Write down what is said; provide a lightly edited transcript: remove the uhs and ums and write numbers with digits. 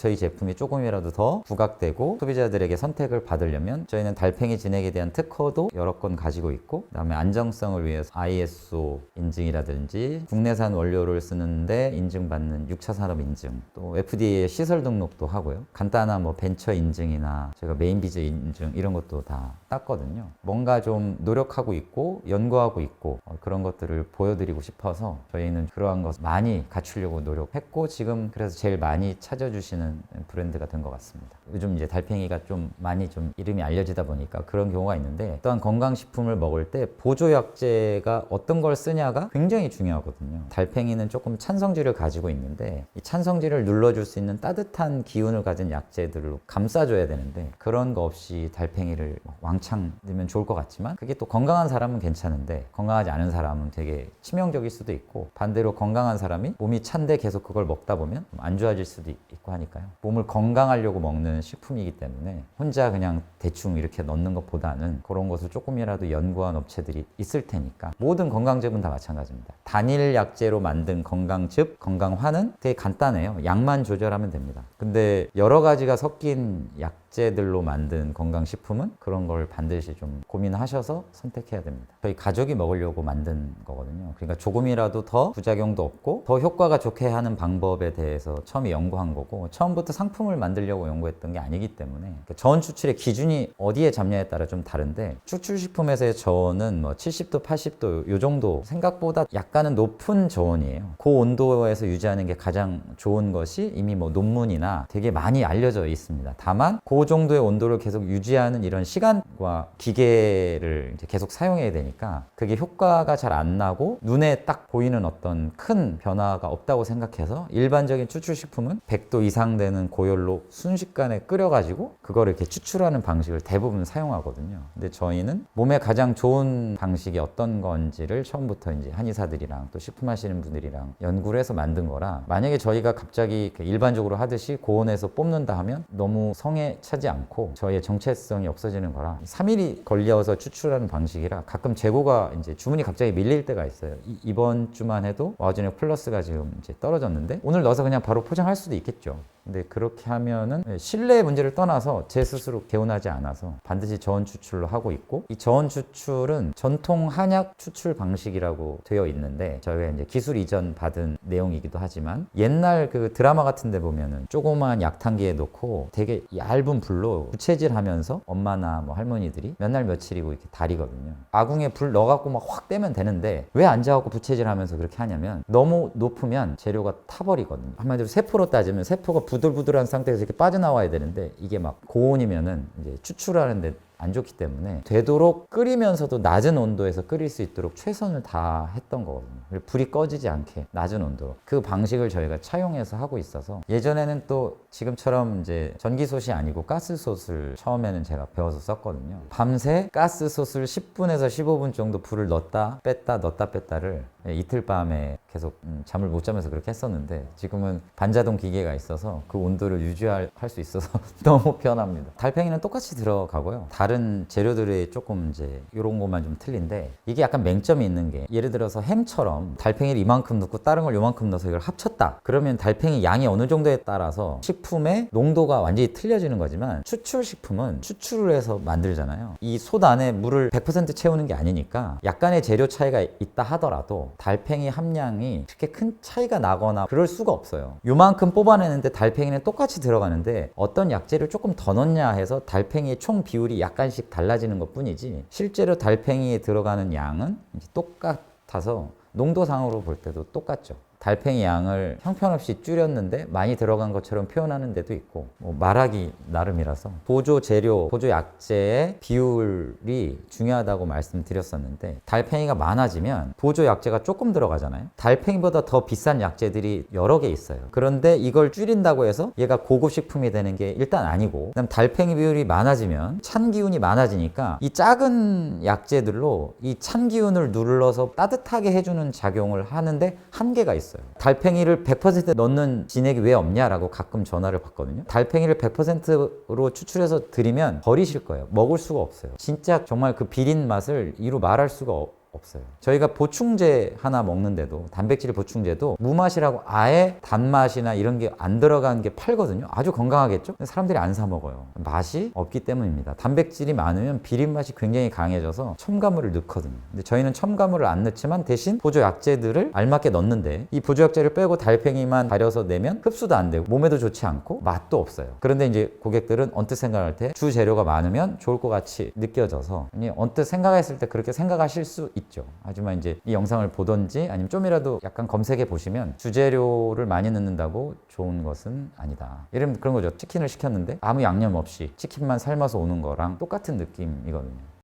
저희 제품이 조금이라도 더 부각되고 소비자들에게 선택을 받으려면 저희는 달팽이 진액에 대한 특허도 여러 건 가지고 있고, 그다음에 안정성을 위해서 ISO 인증이라든지 국내산 원료를 쓰는데 인증받는 6차 산업 인증, 또 FDA 시설 등록도 하고요. 간단한 뭐 벤처 인증이나 제가 메인 비즈 인증 이런 것도 다 땄거든요. 뭔가 좀 노력하고 있고 연구하고 있고 그런 것들을 보여드리고 싶어서 저희는 그러한 것 많이 갖추려고 노력했고, 지금 그래서 제일 많이 찾아주시는 브랜드가 된 것 같습니다. 요즘 이제 달팽이가 좀 많이 좀 이름이 알려지다 보니까 그런 경우가 있는데, 또한 건강식품을 먹을 때 보조약제가 어떤 걸 쓰냐가 굉장히 중요하거든요. 달팽이는 조금 찬성질을 가지고 있는데 이 찬성질을 눌러줄 수 있는 따뜻한 기운을 가진 약재들로 감싸줘야 되는데, 그런 거 없이 달팽이를 왕창 넣으면 좋을 것 같지만 그게 또 건강한 사람은 괜찮은데 건강하지 않은 사람은 되게 치명적일 수도 있고, 반대로 건강한 사람이 몸이 찬데 계속 그걸 먹다 보면 안 좋아질 수도 있고 하니까요. 몸을 건강하려고 먹는 식품이기 때문에 혼자 그냥 대충 이렇게 넣는 것보다는 그런 것을 조금이라도 연구한 업체들이 있을 테니까. 모든 건강즙은 다 마찬가지입니다. 단일 약재로 만든 건강즙, 건강화는 되게 간단해요. 양만 조절하면 됩니다. 근데 여러 가지가 섞인 약재들로 만든 건강식품은 그런 걸 반드시 좀 고민하셔서 선택해야 됩니다. 저희 가족이 먹으려고 만든 거거든요. 그러니까 조금이라도 더 부작용도 없고 더 효과가 좋게 하는 방법에 대해서 처음에 연구한 거고, 처음부터 상품을 만들려고 연구했던 게 아니기 때문에. 그러니까 저온 추출의 기준이 어디에 잡냐에 따라 좀 다른데, 추출식품에서의 저온은 뭐 70도, 80도 요 정도, 생각보다 약간은 높은 저온이에요. 그 온도에서 유지하는 게 가장 좋은 것이 이미 뭐 논문이나 되게 많이 알려져 있습니다. 다만 그 정도의 온도를 계속 유지하는 이런 시간과 기계를 이제 계속 사용해야 되니까 그게 효과가 잘 안 나고 눈에 딱 보이는 어떤 큰 변화가 없다고 생각해서, 일반적인 추출식품은 100도 이상 되는 고열로 순식간에 끓여가지고 그거를 이렇게 추출하는 방식을 대부분 사용하거든요. 근데 저희는 몸에 가장 좋은 방식이 어떤 건지를 처음부터 이제 한의사들이랑 또 식품하시는 분들이랑 연구를 해서 만든 거라, 만약에 저희가 갑자기 일반적으로 하듯이 고온에서 뽑는다 하면 너무 성에 차지 않고 저희의 정체성이 없어지는 거라, 3일이 걸려서 추출하는 방식이라 가끔 재고가 이제 주문이 갑자기 밀릴 때가 있어요. 이번 주만 해도 와우진액 플러스가 지금 이제 떨어졌는데 오늘 넣어서 그냥 바로 포장할 수도 있겠죠. 근데 그렇게 하면은 신뢰의 문제를 떠나서 제 스스로 개운하지 않아서 반드시 저온 추출로 하고 있고, 이 저온 추출은 전통 한약 추출 방식이라고 되어 있는데 저희가 이제 기술 이전 받은 내용이기도 하지만, 옛날 그 드라마 같은 데 보면은 조그만 약탕기에 놓고 되게 얇은 불로 부채질하면서 엄마나 뭐 할머니들이 몇 날 며칠이고 이렇게 다리거든요. 아궁에 불 넣어갖고 막 확 떼면 되는데 왜 앉아갖고 부채질하면서 그렇게 하냐면, 너무 높으면 재료가 타버리거든요. 한마디로 세포로 따지면 세포가 부들부들한 상태에서 이렇게 빠져나와야 되는데 이게 막 고온이면은 이제 추출하는데 안 좋기 때문에 되도록 끓이면서도 낮은 온도에서 끓일 수 있도록 최선을 다했던 거거든요. 불이 꺼지지 않게 낮은 온도로 그 방식을 저희가 차용해서 하고 있어서, 예전에는 또 지금처럼 이제 전기솥이 아니고 가스솥을 처음에는 제가 배워서 썼거든요. 밤새 가스솥을 10분에서 15분 정도 불을 넣었다 뺐다 넣었다 뺐다를 이틀 밤에 계속 잠을 못 자면서 그렇게 했었는데, 지금은 반자동 기계가 있어서 그 온도를 유지할 수 있어서 너무 편합니다. 달팽이는 똑같이 들어가고요. 다른 재료들이 조금 이제 이런 것만 좀 틀린데, 이게 약간 맹점이 있는 게, 예를 들어서 햄처럼 달팽이를 이만큼 넣고 다른 걸 요만큼 넣어서 이걸 합쳤다 그러면 달팽이 양이 어느 정도에 따라서 식품의 농도가 완전히 틀려지는 거지만, 추출식품은 추출을 해서 만들잖아요. 이 솥 안에 물을 100% 채우는 게 아니니까 약간의 재료 차이가 있다 하더라도 달팽이 함량이 그렇게 큰 차이가 나거나 그럴 수가 없어요. 요만큼 뽑아내는데 달팽이는 똑같이 들어가는데 어떤 약재를 조금 더 넣냐 해서 달팽이의 총 비율이 약간씩 달라지는 것 뿐이지, 실제로 달팽이에 들어가는 양은 이제 똑같아서 농도상으로 볼 때도 똑같죠. 달팽이 양을 형편없이 줄였는데 많이 들어간 것처럼 표현하는 데도 있고, 뭐 말하기 나름이라서 보조 재료, 보조 약재의 비율이 중요하다고 말씀드렸었는데, 달팽이가 많아지면 보조 약재가 조금 들어가잖아요. 달팽이보다 더 비싼 약재들이 여러 개 있어요. 그런데 이걸 줄인다고 해서 얘가 고급 식품이 되는 게 일단 아니고, 그다음 달팽이 비율이 많아지면 찬 기운이 많아지니까 이 작은 약재들로 이 찬 기운을 눌러서 따뜻하게 해주는 작용을 하는데 한계가 있어요. 달팽이를 100% 넣는 진액이 왜 없냐라고 가끔 전화를 받거든요. 달팽이를 100%로 추출해서 드리면 버리실 거예요. 먹을 수가 없어요. 진짜 정말 그 비린 맛을 이루 말할 수가 없어요. 저희가 보충제 하나 먹는데도 단백질 보충제도 무맛이라고 아예 단맛이나 이런 게 안 들어간 게 팔거든요. 아주 건강하겠죠? 근데 사람들이 안 사 먹어요. 맛이 없기 때문입니다. 단백질이 많으면 비린 맛이 굉장히 강해져서 첨가물을 넣거든요. 근데 저희는 첨가물을 안 넣지만 대신 보조약제들을 알맞게 넣는데 이 보조약제를 빼고 달팽이만 달여서 내면 흡수도 안 되고 몸에도 좋지 않고 맛도 없어요. 그런데 이제 고객들은 언뜻 생각할 때 주 재료가 많으면 좋을 것 같이 느껴져서 언뜻 생각했을 때 그렇게 생각하실 수 있죠. 하지만 이제 이 영상을 보던지 아니면 좀이라도 약간 검색해 보시면 주재료를 많이 넣는다고 좋은 것은 아니다. 예를 들면 그런 거죠. 치킨을 시켰는데 아무 양념 없이 치킨만 삶아서 오는 거랑 똑같은 느낌이거든요.